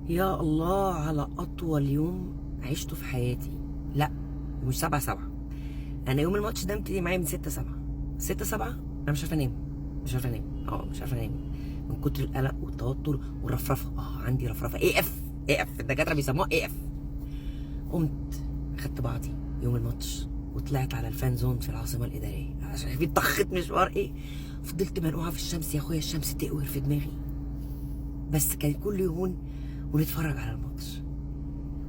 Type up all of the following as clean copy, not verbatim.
يا الله على أطول يوم عشته في حياتي. لا مش 7/7. أنا يوم الماتش ده مبتدي معايا من 6/7. 6/7 أنا مش عارفة أنام. مش عارفة أنام. مش عارفة أنام من كتر القلق والتوتر والرفرفة. عندي رفرفة اقف الدكاترة بيسموها اقف. قمت خدت بعضي يوم الماتش وطلعت على الفان زون في العاصمة الإدارية عشان في طخت مشوار فضلت منقوعة في الشمس يا أخويا، الشمس تقور في دماغي. بس كان كل يوم ونتفرج على الماتش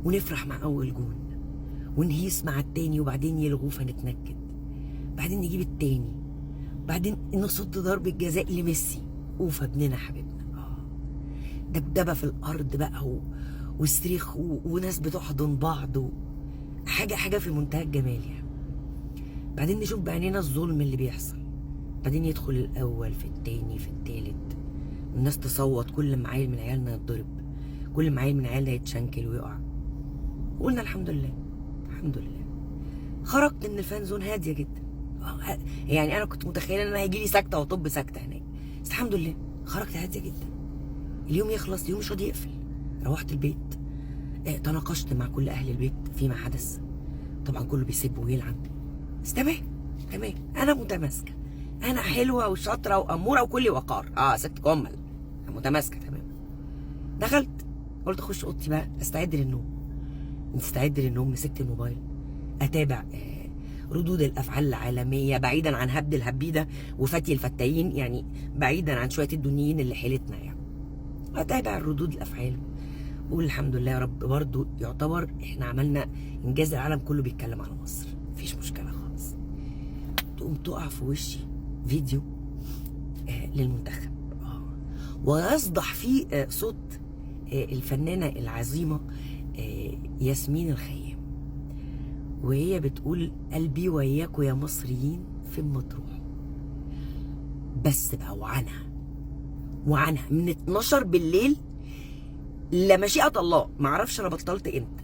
ونفرح مع اول جون ونهيس مع التاني وبعدين يلغوه فنتنكد، بعدين نجيب التاني، بعدين نصد ضربة جزاء لميسي اوفى ابننا حبيبنا. دبدبه في الارض بقى وصريخ وناس بتحضن بعض حاجه في منتهى الجمال يعني. بعدين نشوف بعينينا الظلم اللي بيحصل، بعدين يدخل الاول في التاني في التالت، الناس تصوت، كل ما عيل من عيالنا يتضرب، كل ما عيل من عيالنا يتشنكل ويقع. قلنا الحمد لله الحمد لله. خرجت من الفان زون هاديه جدا. يعني انا كنت متخيله ان انا هيجي لي سكته وطب سكته هناك، بس الحمد لله خرجت هاديه جدا. اليوم يخلص، اليوم مش راضي يقفل. روحت البيت، تناقشت مع كل اهل البيت فيما حدث. طبعا كله بيسب ويلعن، بس تمام انا متماسكه، انا حلوه وشاطره واموره وكلي وقار. ست كمل متماسكه تمام. دخلت قلت اخش اوضتي بقى استعد للنوم. مسكت الموبايل اتابع ردود الافعال العالميه بعيدا عن هبد الهبيده وفتي الفتايين، يعني بعيدا عن شويه الدنيين اللي حيلتنا يعني. اتابع ردود الافعال واقول الحمد لله يا رب، برضو يعتبر احنا عملنا انجاز، العالم كله بيتكلم على مصر، مفيش مشكله خالص. تقوم تقع في وشي فيديو للمنتخب ويصدح فيه صوت الفنانه العظيمه ياسمين الخيام، وهي بتقول قلبي وياكوا يا مصريين فين ما تروحوا. بس بقى وعنها من 12 بالليل لمشيئة الله، معرفش انا بطلت امتى،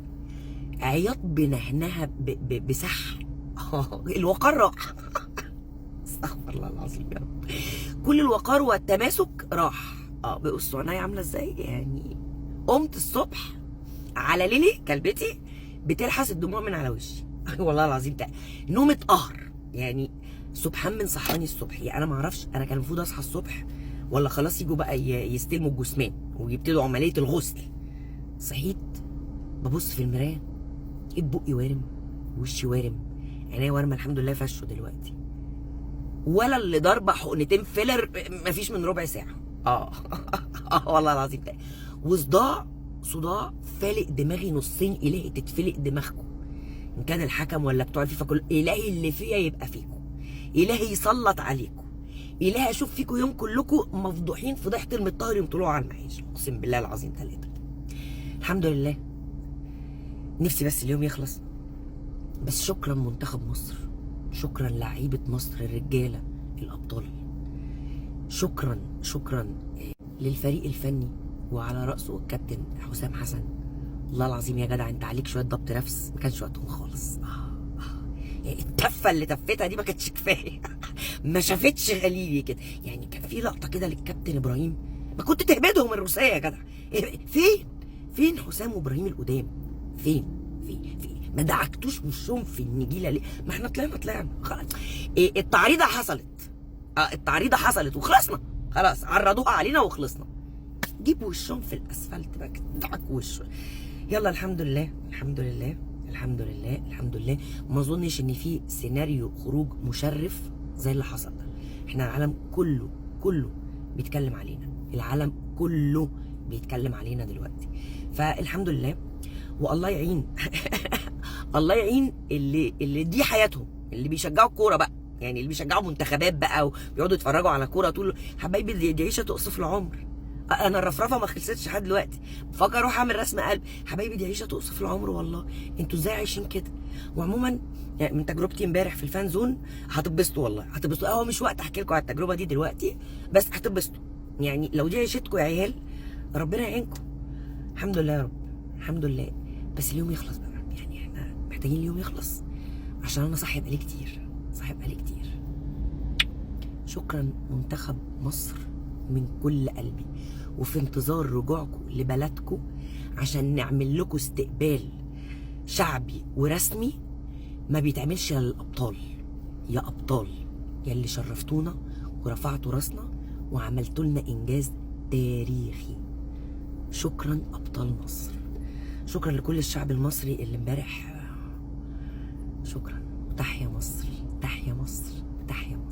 عياط بنهنها بسح. الوقار راح. استغفر الله العظيم يا رب. كل الوقار والتماسك راح. بصوا عينيا عامله ازاي يعني. قمت الصبح على ليلي كلبتي بتلحس الدموع من على وشي. والله العظيم نومة قهر يعني. سبحان من صحاني الصبح، يعني انا ما اعرفش انا كان المفروض اصحى الصبح ولا خلاص يجوا بقى يستلموا الجثمان ويبتدوا عمليه الغسل. صحيت ببص في المرايه، لقيت بقي وارم، وشي وارم، عينيا وارمه، الحمد لله فشوا دلوقتي. ولا اللي ضاربه حقنتين فيلر مفيش من ربع ساعه. والله العظيم صداع فالق دماغي نصين. الهي تتفلق دماغكم ان كان الحكم ولا بتوع الفيفا، كل الهي اللي فيها يبقى فيكم، الهي يسلط عليكم، الهي اشوف فيكم يوم كلكم مفضوحين فضيحه المطهر يوم طلوع على المعيش. اقسم بالله العظيم 3. الحمد لله. نفسي بس اليوم يخلص. بس شكرا منتخب مصر، شكرا لعيبه مصر الرجاله الابطال، شكرا للفريق الفني وعلى راسه الكابتن حسام حسن. والله العظيم يا جدع انت عليك شويه ضبط نفس، ما كانش وقتهم خالص. يعني التفه اللي تفتها دي ما كانتش كفايه. ما شافتش غليلي كده يعني. كان في لقطه كده للكابتن ابراهيم، ما كنت تهبدهم الروسيه يا جدع. فين حسام وابراهيم القدام؟ فين ما دعكتوش وشهم في النجيله ليه؟ ما احنا طلعنا خلاص. التعريضه حصلت وخلصنا خلاص، عرضوها علينا وخلصنا. جيب وشهم في الاسفلت بقى، دعك وشه. يلا الحمد لله. ما اظنش ان في سيناريو خروج مشرف زي اللي حصل ده. احنا العالم كله بيتكلم علينا، العالم كله بيتكلم علينا دلوقتي، فالحمد لله. والله يعين. الله يعين اللي دي حياتهم، اللي بيشجعوا الكوره بقى، يعني اللي بيشجعوا منتخبات بقى وبيقعدوا يتفرجوا على كوره طول. حبايبي دي عيشه تقصف العمر. انا الرفرفه ما خلصتش لحد دلوقتي، بفكر اروح اعمل رسم قلب. حبايبي دي عيشه تقصف العمر والله. انتوا ازاي عايشين كده؟ وعموما يعني من تجربتي امبارح في الفان زون هتتبسطوا، والله هتتبسطوا. هو مش وقت احكي لكم على التجربه دي دلوقتي، بس هتتبسطوا يعني. لو دي عيشتكم يا عيال ربنا يعينكم. الحمد لله يا رب، الحمد لله. بس اليوم يخلص بقى، يعني احنا محتاجين اليوم يخلص عشان انا صاحي بقالي كتير. شكرا منتخب مصر من كل قلبي، وفي انتظار رجوعكم لبلدكم عشان نعمل لكم استقبال شعبي ورسمي ما بيتعملش الا للابطال. يا ابطال يا اللي شرفتونا ورفعتوا راسنا وعملتوا لنا انجاز تاريخي. شكرا ابطال مصر. شكرا لكل الشعب المصري اللي امبارح. شكرا. تحيا مصر، تحيا مصر، تحيا مصر.